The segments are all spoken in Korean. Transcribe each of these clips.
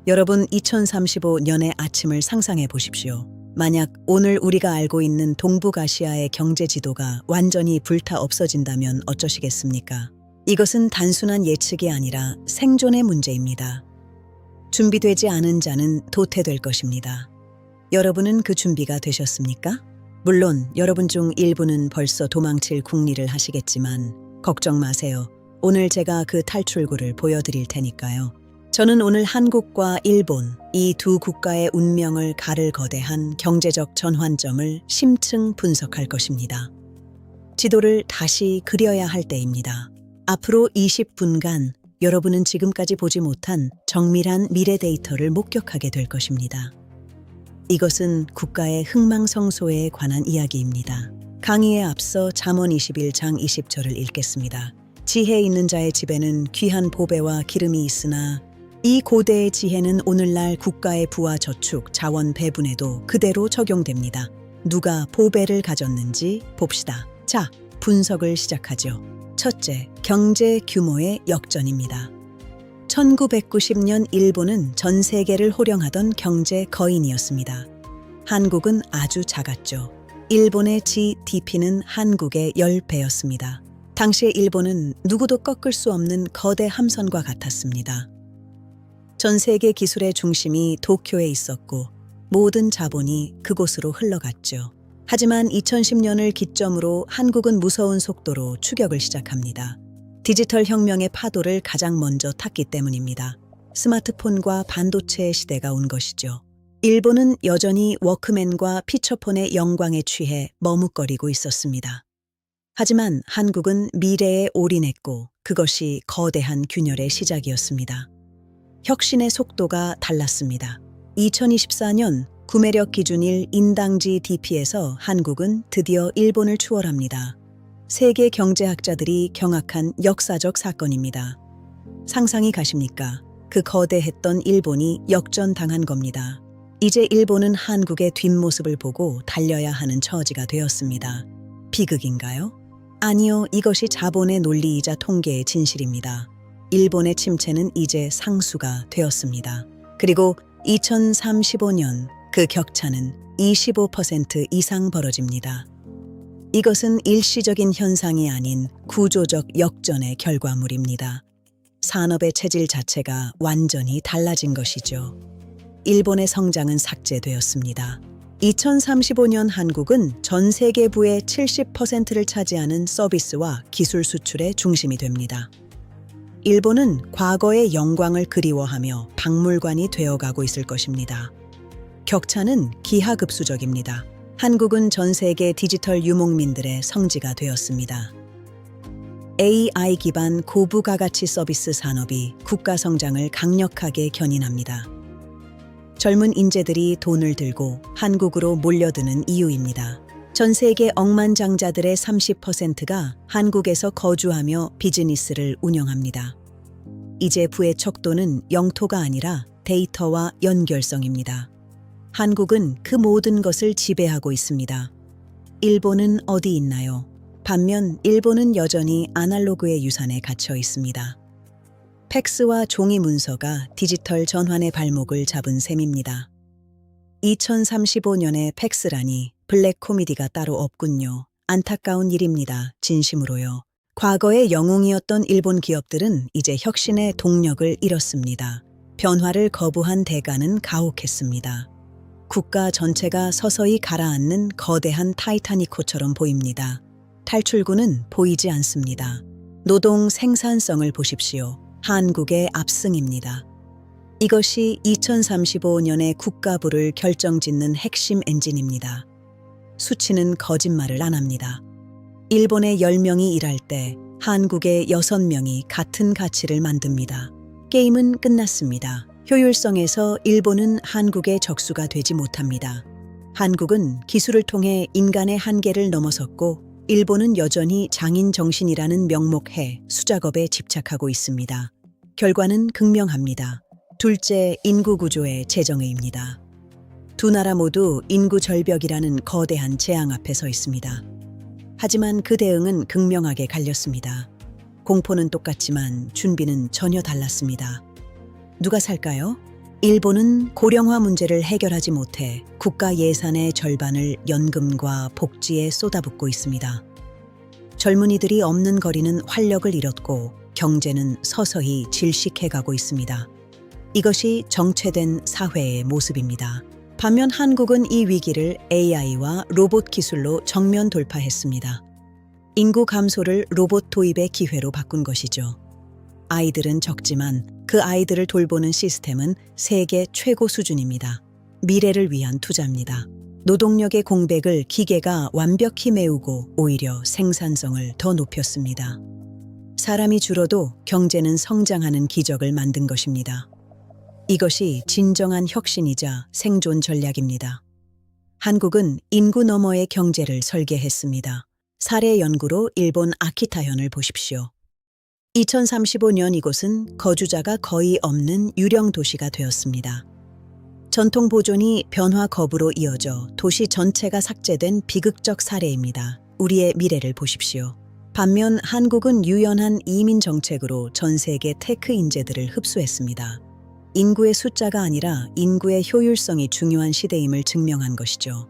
여러분, 2035년의 아침을 상상해 보십시오. 만약 오늘 우리가 알고 있는 동북아시아의 경제 지도가 완전히 불타 없어진다면 어쩌시겠습니까? 이것은 단순한 예측이 아니라 생존의 문제입니다. 준비되지 않은 자는 도태될 것입니다. 여러분은 그 준비가 되셨습니까? 물론 여러분 중 일부는 벌써 도망칠 궁리를 하시겠지만 걱정 마세요. 오늘 제가 그 탈출구를 보여드릴 테니까요. 저는 오늘 한국과 일본, 이 두 국가의 운명을 가를 거대한 경제적 전환점을 심층 분석할 것입니다. 지도를 다시 그려야 할 때입니다. 앞으로 20분간 여러분은 지금까지 보지 못한 정밀한 미래 데이터를 목격하게 될 것입니다. 이것은 국가의 흥망성쇠에 관한 이야기입니다. 강의에 앞서 잠언 21장 20절을 읽겠습니다. 지혜 있는 자의 집에는 귀한 보배와 기름이 있으나 이 고대의 지혜는 오늘날 국가의 부와 저축, 자원 배분에도 그대로 적용됩니다. 누가 보배를 가졌는지 봅시다. 자, 분석을 시작하죠. 첫째, 경제 규모의 역전입니다. 1990년 일본은 전 세계를 호령하던 경제 거인이었습니다. 한국은 아주 작았죠. 일본의 GDP는 한국의 10배였습니다. 당시의 일본은 누구도 꺾을 수 없는 거대 함선과 같았습니다. 전 세계 기술의 중심이 도쿄에 있었고 모든 자본이 그곳으로 흘러갔죠. 하지만 2010년을 기점으로 한국은 무서운 속도로 추격을 시작합니다. 디지털 혁명의 파도를 가장 먼저 탔기 때문입니다. 스마트폰과 반도체의 시대가 온 것이죠. 일본은 여전히 워크맨과 피처폰의 영광에 취해 머뭇거리고 있었습니다. 하지만 한국은 미래에 올인했고 그것이 거대한 균열의 시작이었습니다. 혁신의 속도가 달랐습니다. 2024년 구매력 기준일 인당 GDP에서 한국은 드디어 일본을 추월합니다. 세계 경제학자들이 경악한 역사적 사건입니다. 상상이 가십니까? 그 거대했던 일본이 역전당한 겁니다. 이제 일본은 한국의 뒷모습을 보고 달려야 하는 처지가 되었습니다. 비극인가요? 아니요, 이것이 자본의 논리이자 통계의 진실입니다. 일본의 침체는 이제 상수가 되었습니다. 그리고 2035년 그 격차는 25% 이상 벌어집니다. 이것은 일시적인 현상이 아닌 구조적 역전의 결과물입니다. 산업의 체질 자체가 완전히 달라진 것이죠. 일본의 성장은 삭제되었습니다. 2035년 한국은 전 세계부의 70%를 차지하는 서비스와 기술 수출의 중심이 됩니다. 일본은 과거의 영광을 그리워하며 박물관이 되어가고 있을 것입니다. 격차는 기하급수적입니다. 한국은 전 세계 디지털 유목민들의 성지가 되었습니다. AI 기반 고부가가치 서비스 산업이 국가 성장을 강력하게 견인합니다. 젊은 인재들이 돈을 들고 한국으로 몰려드는 이유입니다. 전 세계 억만장자들의 30%가 한국에서 거주하며 비즈니스를 운영합니다. 이제 부의 척도는 영토가 아니라 데이터와 연결성입니다. 한국은 그 모든 것을 지배하고 있습니다. 일본은 어디 있나요? 반면 일본은 여전히 아날로그의 유산에 갇혀 있습니다. 팩스와 종이 문서가 디지털 전환의 발목을 잡은 셈입니다. 2035년의 팩스라니 블랙 코미디가 따로 없군요. 안타까운 일입니다. 진심으로요. 과거의 영웅이었던 일본 기업들은 이제 혁신의 동력을 잃었습니다. 변화를 거부한 대가는 가혹했습니다. 국가 전체가 서서히 가라앉는 거대한 타이타닉호처럼 보입니다. 탈출구는 보이지 않습니다. 노동 생산성을 보십시오. 한국의 압승입니다. 이것이 2035년의 국가부를 결정짓는 핵심 엔진입니다. 수치는 거짓말을 안 합니다. 일본의 10명이 일할 때 한국의 6명이 같은 가치를 만듭니다. 게임은 끝났습니다. 효율성에서 일본은 한국의 적수가 되지 못합니다. 한국은 기술을 통해 인간의 한계를 넘어섰고 일본은 여전히 장인 정신이라는 명목해 수작업에 집착하고 있습니다. 결과는 극명합니다. 둘째, 인구 구조의 재정의입니다. 두 나라 모두 인구 절벽이라는 거대한 재앙 앞에 서 있습니다. 하지만 그 대응은 극명하게 갈렸습니다. 공포는 똑같지만 준비는 전혀 달랐습니다. 누가 살까요? 일본은 고령화 문제를 해결하지 못해 국가 예산의 절반을 연금과 복지에 쏟아붓고 있습니다. 젊은이들이 없는 거리는 활력을 잃었고 경제는 서서히 질식해가고 있습니다. 이것이 정체된 사회의 모습입니다. 반면 한국은 이 위기를 AI와 로봇 기술로 정면 돌파했습니다. 인구 감소를 로봇 도입의 기회로 바꾼 것이죠. 아이들은 적지만 그 아이들을 돌보는 시스템은 세계 최고 수준입니다. 미래를 위한 투자입니다. 노동력의 공백을 기계가 완벽히 메우고 오히려 생산성을 더 높였습니다. 사람이 줄어도 경제는 성장하는 기적을 만든 것입니다. 이것이 진정한 혁신이자 생존 전략입니다. 한국은 인구 너머의 경제를 설계했습니다. 사례 연구로 일본 아키타현을 보십시오. 2035년 이곳은 거주자가 거의 없는 유령 도시가 되었습니다. 전통 보존이 변화 거부로 이어져 도시 전체가 삭제된 비극적 사례입니다. 우리의 미래를 보십시오. 반면 한국은 유연한 이민 정책으로 전 세계 테크 인재들을 흡수했습니다. 인구의 숫자가 아니라 인구의 효율성이 중요한 시대임을 증명한 것이죠.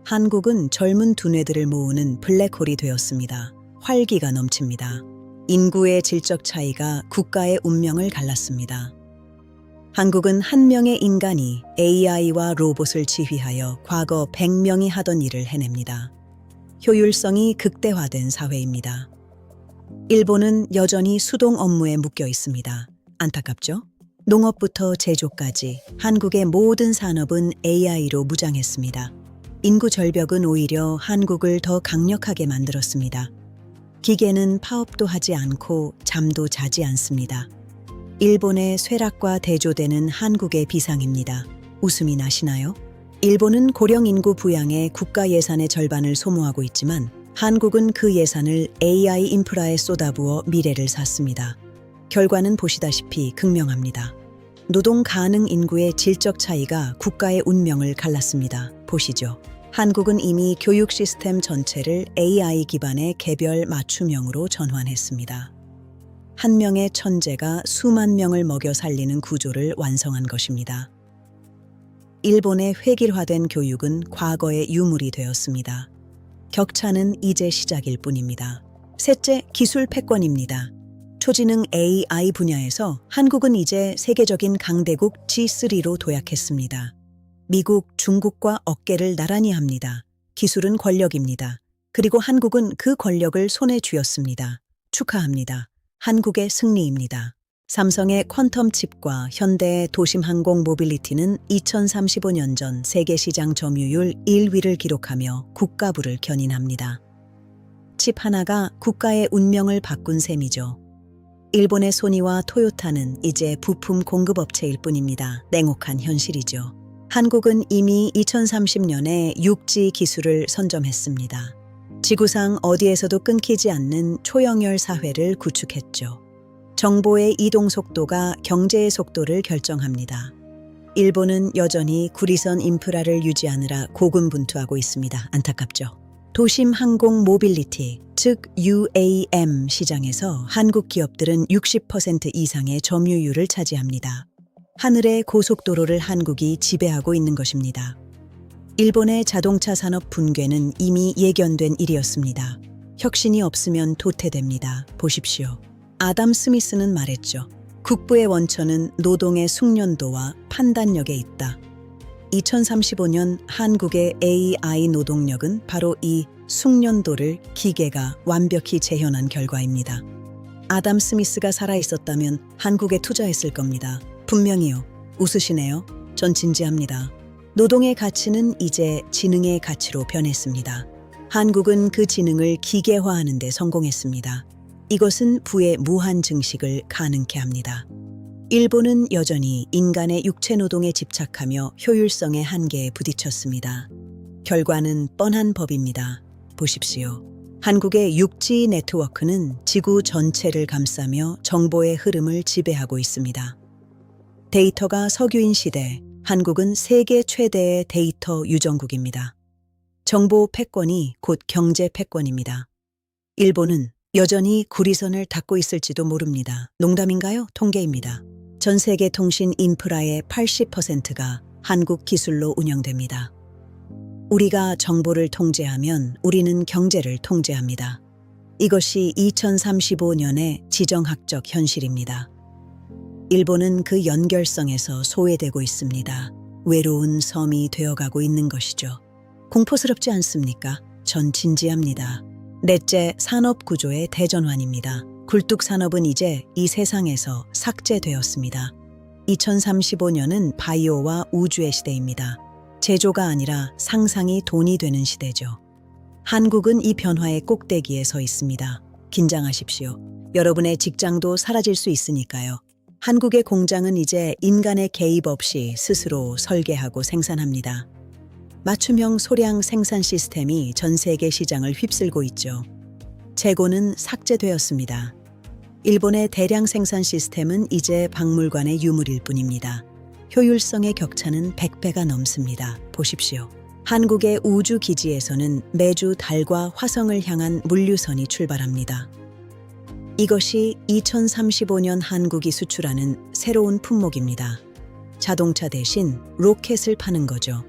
한국은 젊은 두뇌들을 모으는 블랙홀이 되었습니다. 활기가 넘칩니다. 인구의 질적 차이가 국가의 운명을 갈랐습니다. 한국은 한 명의 인간이 AI와 로봇을 지휘하여 과거 100명이 하던 일을 해냅니다. 효율성이 극대화된 사회입니다. 일본은 여전히 수동 업무에 묶여 있습니다. 안타깝죠? 농업부터 제조까지 한국의 모든 산업은 AI로 무장했습니다. 인구 절벽은 오히려 한국을 더 강력하게 만들었습니다. 기계는 파업도 하지 않고 잠도 자지 않습니다. 일본의 쇠락과 대조되는 한국의 비상입니다. 웃음이 나시나요? 일본은 고령 인구 부양에 국가 예산의 절반을 소모하고 있지만 한국은 그 예산을 AI 인프라에 쏟아부어 미래를 샀습니다. 결과는 보시다시피 극명합니다. 노동 가능 인구의 질적 차이가 국가의 운명을 갈랐습니다. 보시죠. 한국은 이미 교육 시스템 전체를 AI 기반의 개별 맞춤형으로 전환했습니다. 한 명의 천재가 수만 명을 먹여 살리는 구조를 완성한 것입니다. 일본의 획일화된 교육은 과거의 유물이 되었습니다. 격차는 이제 시작일 뿐입니다. 셋째, 기술 패권입니다. 초지능 AI 분야에서 한국은 이제 세계적인 강대국 G3로 도약했습니다. 미국, 중국과 어깨를 나란히 합니다. 기술은 권력입니다. 그리고 한국은 그 권력을 손에 쥐었습니다. 축하합니다. 한국의 승리입니다. 삼성의 퀀텀 칩과 현대의 도심 항공 모빌리티는 2035년 전 세계 시장 점유율 1위를 기록하며 국가부를 견인합니다. 칩 하나가 국가의 운명을 바꾼 셈이죠. 일본의 소니와 토요타는 이제 부품 공급업체일 뿐입니다. 냉혹한 현실이죠. 한국은 이미 2030년에 6G 기술을 선점했습니다. 지구상 어디에서도 끊기지 않는 초연결 사회를 구축했죠. 정보의 이동 속도가 경제의 속도를 결정합니다. 일본은 여전히 구리선 인프라를 유지하느라 고군분투하고 있습니다. 안타깝죠. 도심 항공 모빌리티, 즉 UAM 시장에서 한국 기업들은 60% 이상의 점유율을 차지합니다. 하늘의 고속도로를 한국이 지배하고 있는 것입니다. 일본의 자동차 산업 붕괴는 이미 예견된 일이었습니다. 혁신이 없으면 도태됩니다. 보십시오. 아담 스미스는 말했죠. 국부의 원천은 노동의 숙련도와 판단력에 있다. 2035년 한국의 AI 노동력은 바로 이 숙련도를 기계가 완벽히 재현한 결과입니다. 아담 스미스가 살아있었다면 한국에 투자했을 겁니다. 분명히요. 웃으시네요. 전 진지합니다. 노동의 가치는 이제 지능의 가치로 변했습니다. 한국은 그 지능을 기계화하는 데 성공했습니다. 이것은 부의 무한 증식을 가능케 합니다. 일본은 여전히 인간의 육체 노동에 집착하며 효율성의 한계에 부딪혔습니다. 결과는 뻔한 법입니다. 보십시오. 한국의 6G 네트워크는 지구 전체를 감싸며 정보의 흐름을 지배하고 있습니다. 데이터가 석유인 시대, 한국은 세계 최대의 데이터 유정국입니다. 정보 패권이 곧 경제 패권입니다. 일본은 여전히 구리선을 닫고 있을지도 모릅니다. 농담인가요? 통계입니다. 전 세계 통신 인프라의 80%가 한국 기술로 운영됩니다. 우리가 정보를 통제하면 우리는 경제를 통제합니다. 이것이 2035년의 지정학적 현실입니다. 일본은 그 연결성에서 소외되고 있습니다. 외로운 섬이 되어가고 있는 것이죠. 공포스럽지 않습니까? 전 진지합니다. 넷째, 산업 구조의 대전환입니다. 굴뚝 산업은 이제 이 세상에서 삭제되었습니다. 2035년은 바이오와 우주의 시대입니다. 제조가 아니라 상상이 돈이 되는 시대죠. 한국은 이 변화의 꼭대기에 서 있습니다. 긴장하십시오. 여러분의 직장도 사라질 수 있으니까요. 한국의 공장은 이제 인간의 개입 없이 스스로 설계하고 생산합니다. 맞춤형 소량 생산 시스템이 전 세계 시장을 휩쓸고 있죠. 재고는 삭제되었습니다. 일본의 대량 생산 시스템은 이제 박물관의 유물일 뿐입니다. 효율성의 격차는 100배가 넘습니다. 보십시오. 한국의 우주 기지에서는 매주 달과 화성을 향한 물류선이 출발합니다. 이것이 2035년 한국이 수출하는 새로운 품목입니다. 자동차 대신 로켓을 파는 거죠.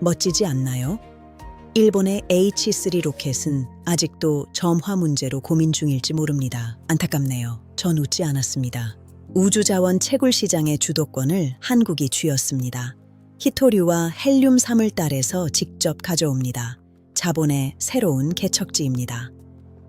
멋지지 않나요? 일본의 H3 로켓은 아직도 점화 문제로 고민 중일지 모릅니다. 안타깝네요. 전 웃지 않았습니다. 우주자원 채굴 시장의 주도권을 한국이 쥐었습니다. 히토류와 헬륨3을 딸에서 직접 가져옵니다. 자본의 새로운 개척지입니다.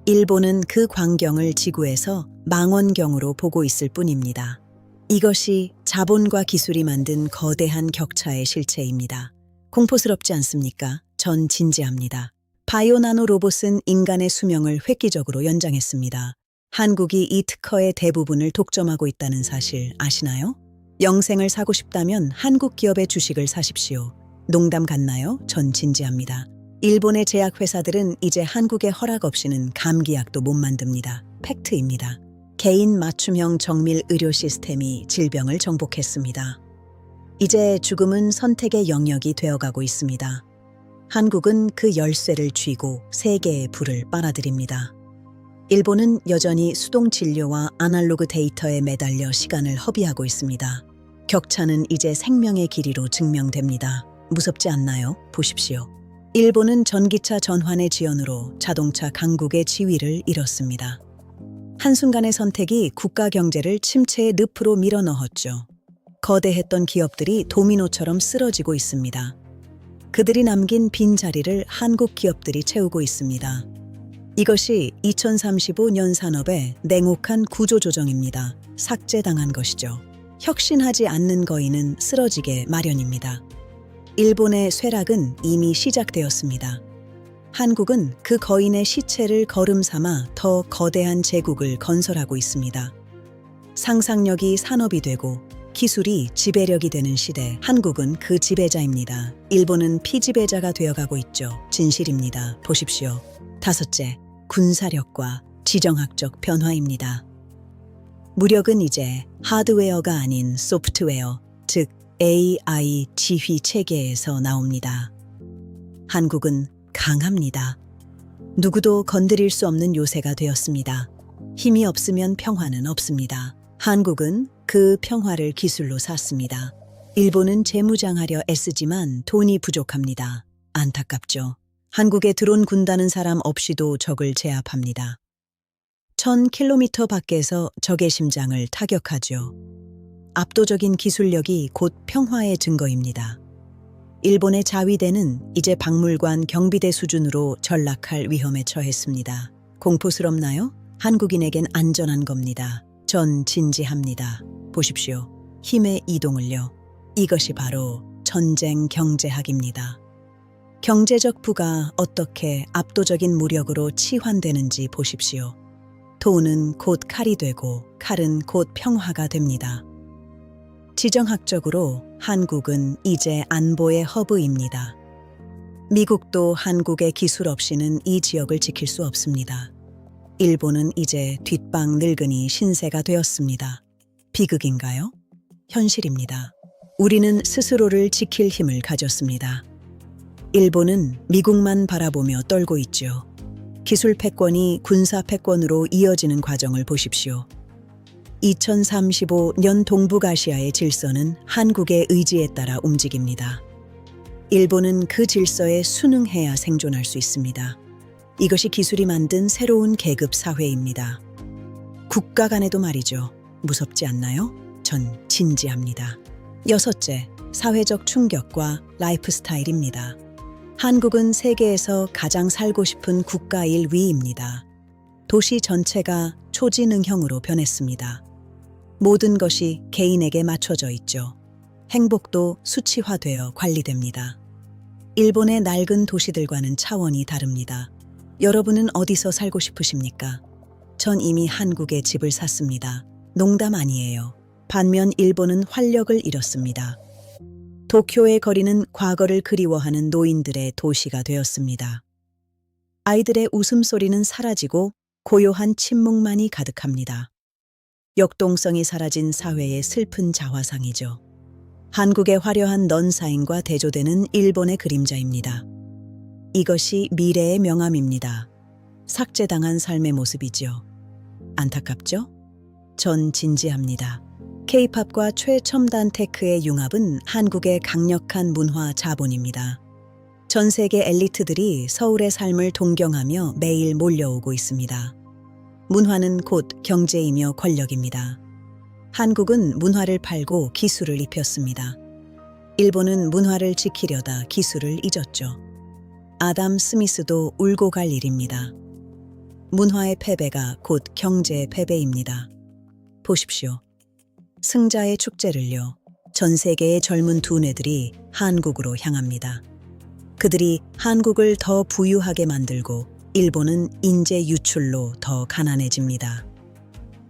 일본은 그 광경을 지구에서 망원경으로 보고 있을 뿐입니다. 이것이 자본과 기술이 만든 거대한 격차의 실체입니다. 공포스럽지 않습니까? 전 진지합니다. 바이오나노 로봇은 인간의 수명을 획기적으로 연장했습니다. 한국이 이 특허의 대부분을 독점하고 있다는 사실 아시나요? 영생을 사고 싶다면 한국 기업의 주식을 사십시오. 농담 같나요? 전 진지합니다. 일본의 제약회사들은 이제 한국의 허락 없이는 감기약도 못 만듭니다. 팩트입니다. 개인 맞춤형 정밀 의료 시스템이 질병을 정복했습니다. 이제 죽음은 선택의 영역이 되어가고 있습니다. 한국은 그 열쇠를 쥐고 세계의 불을 빨아들입니다. 일본은 여전히 수동 진료와 아날로그 데이터에 매달려 시간을 허비하고 있습니다. 격차는 이제 생명의 길이로 증명됩니다. 무섭지 않나요? 보십시오. 일본은 전기차 전환의 지연으로 자동차 강국의 지위를 잃었습니다. 한순간의 선택이 국가 경제를 침체의 늪으로 밀어넣었죠. 거대했던 기업들이 도미노처럼 쓰러지고 있습니다. 그들이 남긴 빈자리를 한국 기업들이 채우고 있습니다. 이것이 2035년 산업의 냉혹한 구조조정입니다. 삭제당한 것이죠. 혁신하지 않는 거인은 쓰러지게 마련입니다. 일본의 쇠락은 이미 시작되었습니다. 한국은 그 거인의 시체를 거름 삼아 더 거대한 제국을 건설하고 있습니다. 상상력이 산업이 되고 기술이 지배력이 되는 시대, 한국은 그 지배자입니다. 일본은 피지배자가 되어가고 있죠. 진실입니다. 보십시오. 다섯째, 군사력과 지정학적 변화입니다. 무력은 이제 하드웨어가 아닌 소프트웨어, 즉 AI 지휘 체계에서 나옵니다. 한국은 강합니다. 누구도 건드릴 수 없는 요새가 되었습니다. 힘이 없으면 평화는 없습니다. 한국은 그 평화를 기술로 샀습니다. 일본은 재무장하려 애쓰지만 돈이 부족합니다. 안타깝죠. 한국에 드론 군다는 사람 없이도 적을 제압합니다. 1000km 밖에서 적의 심장을 타격하죠. 압도적인 기술력이 곧 평화의 증거입니다. 일본의 자위대는 이제 박물관 경비대 수준으로 전락할 위험에 처했습니다. 공포스럽나요? 한국인에겐 안전한 겁니다. 전 진지합니다. 보십시오. 힘의 이동을요. 이것이 바로 전쟁 경제학입니다. 경제적 부가 어떻게 압도적인 무력으로 치환되는지 보십시오. 돈은 곧 칼이 되고 칼은 곧 평화가 됩니다. 지정학적으로 한국은 이제 안보의 허브입니다. 미국도 한국의 기술 없이는 이 지역을 지킬 수 없습니다. 일본은 이제 뒷방 늙은이 신세가 되었습니다. 비극인가요? 현실입니다. 우리는 스스로를 지킬 힘을 가졌습니다. 일본은 미국만 바라보며 떨고 있죠. 기술 패권이 군사 패권으로 이어지는 과정을 보십시오. 2035년 동북아시아의 질서는 한국의 의지에 따라 움직입니다. 일본은 그 질서에 순응해야 생존할 수 있습니다. 이것이 기술이 만든 새로운 계급 사회입니다. 국가 간에도 말이죠. 무섭지 않나요? 전 진지합니다. 여섯째, 사회적 충격과 라이프 스타일입니다. 한국은 세계에서 가장 살고 싶은 국가 1위입니다. 도시 전체가 초지능형으로 변했습니다. 모든 것이 개인에게 맞춰져 있죠. 행복도 수치화되어 관리됩니다. 일본의 낡은 도시들과는 차원이 다릅니다. 여러분은 어디서 살고 싶으십니까? 전 이미 한국에 집을 샀습니다. 농담 아니에요. 반면 일본은 활력을 잃었습니다. 도쿄의 거리는 과거를 그리워하는 노인들의 도시가 되었습니다. 아이들의 웃음소리는 사라지고 고요한 침묵만이 가득합니다. 역동성이 사라진 사회의 슬픈 자화상이죠. 한국의 화려한 넌사인과 대조되는 일본의 그림자입니다. 이것이 미래의 명암입니다. 삭제당한 삶의 모습이죠. 안타깝죠? 전 진지합니다. K-팝과 최첨단 테크의 융합은 한국의 강력한 문화 자본입니다. 전 세계 엘리트들이 서울의 삶을 동경하며 매일 몰려오고 있습니다. 문화는 곧 경제이며 권력입니다. 한국은 문화를 팔고 기술을 입혔습니다. 일본은 문화를 지키려다 기술을 잊었죠. 아담 스미스도 울고 갈 일입니다. 문화의 패배가 곧 경제의 패배입니다. 보십시오. 승자의 축제를요. 전 세계의 젊은 두뇌들이 한국으로 향합니다. 그들이 한국을 더 부유하게 만들고 일본은 인재 유출로 더 가난해집니다.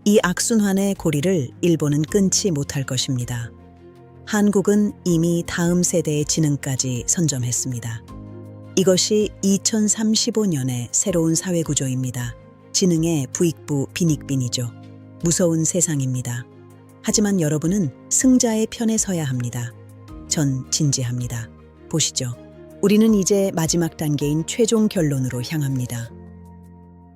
이 악순환의 고리를 일본은 끊지 못할 것입니다. 한국은 이미 다음 세대의 지능까지 선점했습니다. 이것이 2035년의 새로운 사회구조입니다. 지능의 부익부 빈익빈이죠. 무서운 세상입니다. 하지만 여러분은 승자의 편에 서야 합니다. 전 진지합니다. 보시죠. 우리는 이제 마지막 단계인 최종 결론으로 향합니다.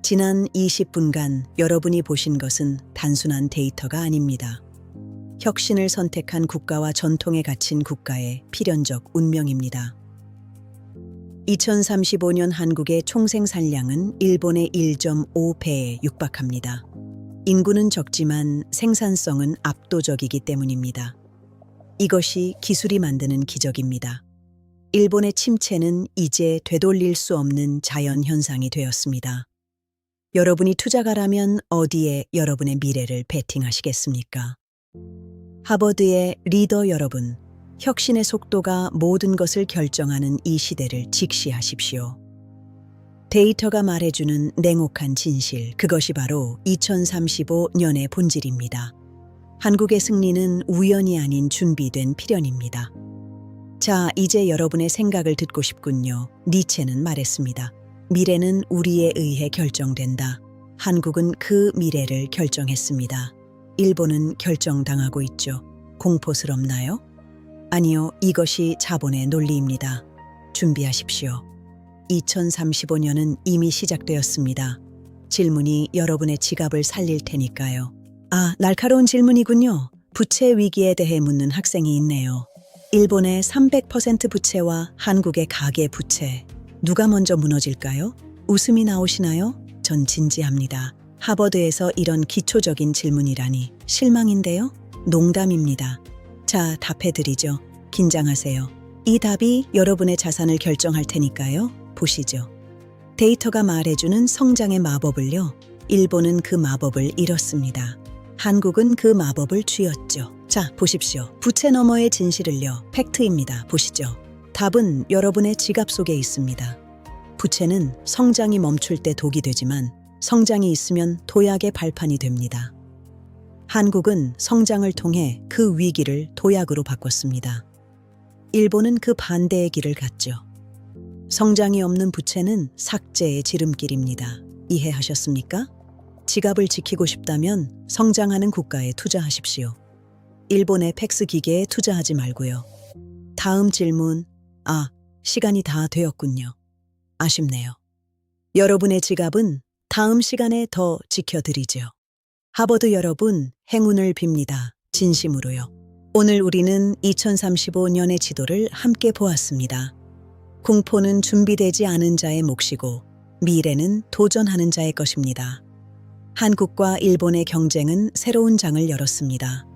지난 20분간 여러분이 보신 것은 단순한 데이터가 아닙니다. 혁신을 선택한 국가와 전통에 갇힌 국가의 필연적 운명입니다. 2035년 한국의 총생산량은 일본의 1.5배에 육박합니다. 인구는 적지만 생산성은 압도적이기 때문입니다. 이것이 기술이 만드는 기적입니다. 일본의 침체는 이제 되돌릴 수 없는 자연현상이 되었습니다. 여러분이 투자가라면 어디에 여러분의 미래를 베팅하시겠습니까? 하버드의 리더 여러분, 혁신의 속도가 모든 것을 결정하는 이 시대를 직시하십시오. 데이터가 말해주는 냉혹한 진실, 그것이 바로 2035년의 본질입니다. 한국의 승리는 우연이 아닌 준비된 필연입니다. 자, 이제 여러분의 생각을 듣고 싶군요. 니체는 말했습니다. 미래는 우리에 의해 결정된다. 한국은 그 미래를 결정했습니다. 일본은 결정당하고 있죠. 공포스럽나요? 아니요, 이것이 자본의 논리입니다. 준비하십시오. 2035년은 이미 시작되었습니다. 질문이 여러분의 지갑을 살릴 테니까요. 아, 날카로운 질문이군요. 부채 위기에 대해 묻는 학생이 있네요. 일본의 300% 부채와 한국의 가계 부채. 누가 먼저 무너질까요? 웃음이 나오시나요? 전 진지합니다. 하버드에서 이런 기초적인 질문이라니 실망인데요? 농담입니다. 자, 답해드리죠. 긴장하세요. 이 답이 여러분의 자산을 결정할 테니까요. 보시죠. 데이터가 말해주는 성장의 마법을요. 일본은 그 마법을 잃었습니다. 한국은 그 마법을 쥐었죠. 자, 보십시오. 부채 너머의 진실을요. 팩트입니다. 보시죠. 답은 여러분의 지갑 속에 있습니다. 부채는 성장이 멈출 때 독이 되지만 성장이 있으면 도약의 발판이 됩니다. 한국은 성장을 통해 그 위기를 도약으로 바꿨습니다. 일본은 그 반대의 길을 갔죠. 성장이 없는 부채는 삭제의 지름길입니다. 이해하셨습니까? 지갑을 지키고 싶다면 성장하는 국가에 투자하십시오. 일본의 팩스 기계에 투자하지 말고요. 다음 질문. 아, 시간이 다 되었군요. 아쉽네요. 여러분의 지갑은 다음 시간에 더 지켜드리죠. 하버드 여러분, 행운을 빕니다. 진심으로요. 오늘 우리는 2035년의 지도를 함께 보았습니다. 공포는 준비되지 않은 자의 몫이고 미래는 도전하는 자의 것입니다. 한국과 일본의 경쟁은 새로운 장을 열었습니다.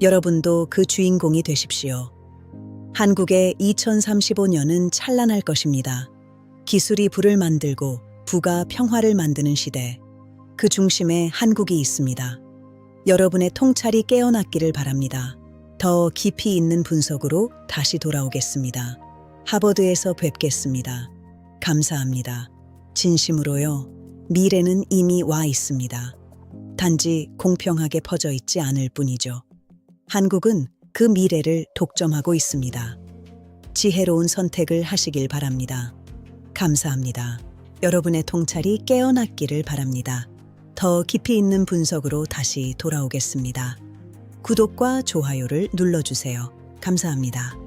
여러분도 그 주인공이 되십시오. 한국의 2035년은 찬란할 것입니다. 기술이 불을 만들고 부가 평화를 만드는 시대. 그 중심에 한국이 있습니다. 여러분의 통찰이 깨어났기를 바랍니다. 더 깊이 있는 분석으로 다시 돌아오겠습니다. 하버드에서 뵙겠습니다. 감사합니다. 진심으로요. 미래는 이미 와 있습니다. 단지 공평하게 퍼져 있지 않을 뿐이죠. 한국은 그 미래를 독점하고 있습니다. 지혜로운 선택을 하시길 바랍니다. 감사합니다. 여러분의 통찰이 깨어났기를 바랍니다. 더 깊이 있는 분석으로 다시 돌아오겠습니다. 구독과 좋아요를 눌러주세요. 감사합니다.